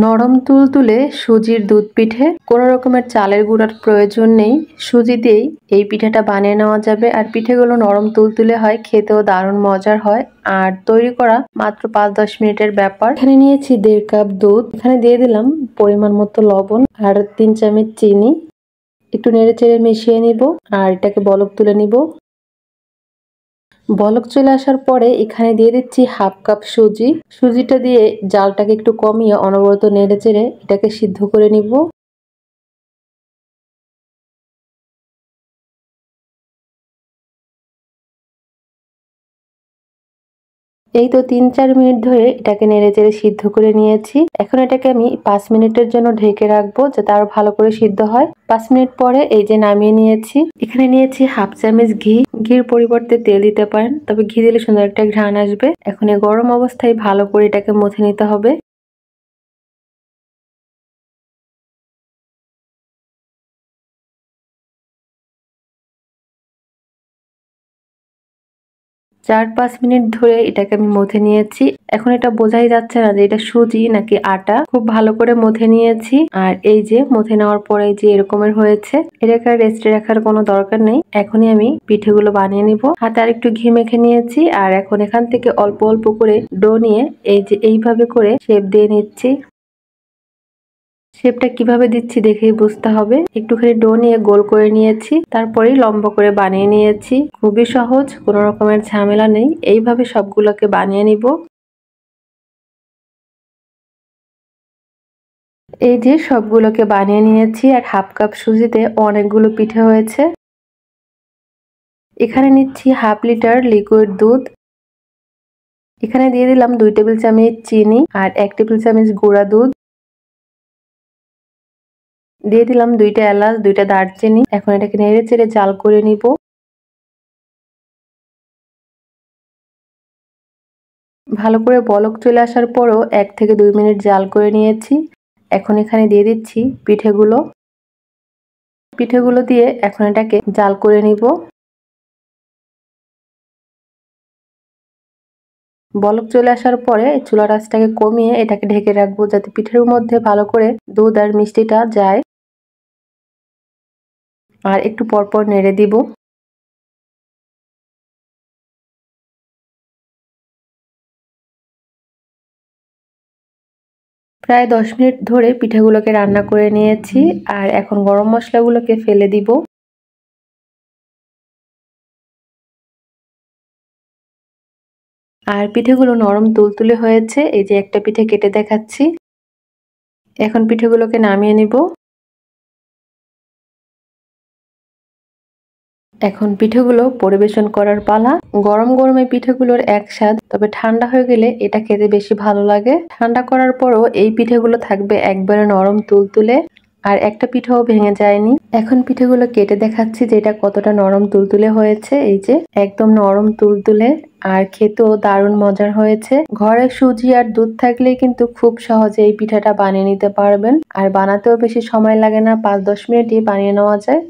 নরম তুলতুলে সুজির দুধ পিঠে, কোনো রকমের চালের গুঁড়ার প্রয়োজন নেই। সুজি দিয়েই এই পিঠাটা বানিয়ে নেওয়া যাবে। আর পিঠেগুলো নরম তুলতুলে হয়, খেতেও দারুণ মজার হয়। আর তৈরি করা মাত্র 5-10 মিনিটের ব্যাপার। এখানে নিয়েছি 1.5 কাপ দুধ। এখানে দিয়ে দিলাম পরিমাণ মতো লবণ আর 3 চামচ চিনি। একটু নেড়ে চেড়ে মিশিয়ে নিব আর এটাকে বলক তুলে নিব। বলক চলে আসার পরে এখানে দিয়ে দিচ্ছি 1/2 কাপ সুজি। সুজিটা দিয়ে জালটাকে একটু কমিয়ে অনবরত নেড়ে চেড়ে এটাকে সিদ্ধ করে নিব। এই তো 3-4 মিনিট ধরে এটাকে নেড়ে চেড়ে সিদ্ধ করে নিয়েছি। এখন এটাকে আমি 5 মিনিটের জন্য ঢেকে রাখবো যাতে আরো ভালো করে সিদ্ধ হয়। 5 মিনিট পরে এই যে নামিয়ে নিয়েছি। এখানে নিয়েছি 1/2 চামচ ঘি। ঘির পরিবর্তে তেল দিতে পারেন, তবে ঘি দিলে সুন্দর একটা ঘ্রাণ আসবে। এখন এই গরম অবস্থায় ভালো করে এটাকে মথে নিতে হবে। চার 5 মিনিট ধরে এটাকে আমি মথে নিয়েছি। এখন এটা বোঝাই যাচ্ছে না যে এটা সুজি নাকি আটা। খুব ভালো করে মথে নিয়েছি। আর এই যে মথে নেওয়ার পরে যে এরকমের হয়েছে, এটাকে আর রেস্টে রাখার কোনো দরকার নেই। এখনই আমি পিঠেগুলো বানিয়ে নিব। হাতে আর একটু ঘি মেখে নিয়েছি। আর এখন এখান থেকে অল্প অল্প করে ডো নিয়ে এই যে এইভাবে করে শেপ দিয়ে নিচ্ছি। শেপটা কিভাবে দিচ্ছি দেখেই বুঝতে হবে। একটুখানি ডো নিয়ে গোল করে নিয়েছি, তারপরেই লম্বা করে বানিয়ে নিয়েছি। খুবই সহজ, কোনো রকমের ঝামেলা নেই। এইভাবে সবগুলোকে বানিয়ে নিব। এই যে সবগুলোকে বানিয়ে নিয়েছি আর 1/2 কাপ সুজিতে অনেকগুলো পিঠে হয়েছে। এখানে নিচ্ছি 1/2 লিটার লিকুইড দুধ। এখানে দিয়ে দিলাম 2 টেবিল চামচ চিনি আর 1 টেবিল চামচ গুঁড়া দুধ। দিয়ে দিলাম 2টা এলাচ, 2টা দারচিনি। এখন এটাকে নেড়ে চেড়ে জাল করে নিব। ভালো করে বলক চলে আসার পরও 1 থেকে 2 মিনিট জাল করে নিয়েছি। এখন এখানে দিয়ে দিচ্ছি পিঠেগুলো। পিঠেগুলো দিয়ে এখন এটাকে জাল করে নিব। বলক চলে আসার পরে চুলার আঁচটাকে কমিয়ে এটাকে ঢেকে রাখবো যাতে পিঠের মধ্যে ভালো করে দুধ আর মিষ্টিটা যায়। আর একটু পরপর নেড়ে দিব। প্রায় 10 মিনিট ধরে পিঠেগুলোকে রান্না করে নিয়েছি। আর এখন গরম মশলাগুলোকে ফেলে দিব। আর পিঠেগুলো নরম তুলতুলে হয়েছে। এই যে একটা পিঠে কেটে দেখাচ্ছি। এখন পিঠেগুলোকে নামিয়ে নিব। এখন পিঠেগুলো পরিবেশন করার পালা। গরম গরমে পিঠেগুলোর এক স্বাদ, তবে ঠান্ডা হয়ে গেলে এটা খেতে বেশি ভালো লাগে। ঠান্ডা করার পরও এই পিঠেগুলো থাকবে একবারে নরম তুলতুলে, আর একটা পিঠাও ভেঙে যায়নি। এখন পিঠেগুলো কেটে দেখাচ্ছি যে এটা কতটা নরম তুলতুলে হয়েছে। এই যে একদম নরম তুলতুলে, আর খেতেও দারুণ মজার হয়েছে। ঘরে সুজি আর দুধ থাকলেই কিন্তু খুব সহজে এই পিঠাটা বানিয়ে নিতে পারবেন। আর বানাতেও বেশি সময় লাগে না, 5-10 মিনিটই বানিয়ে নেওয়া যায়।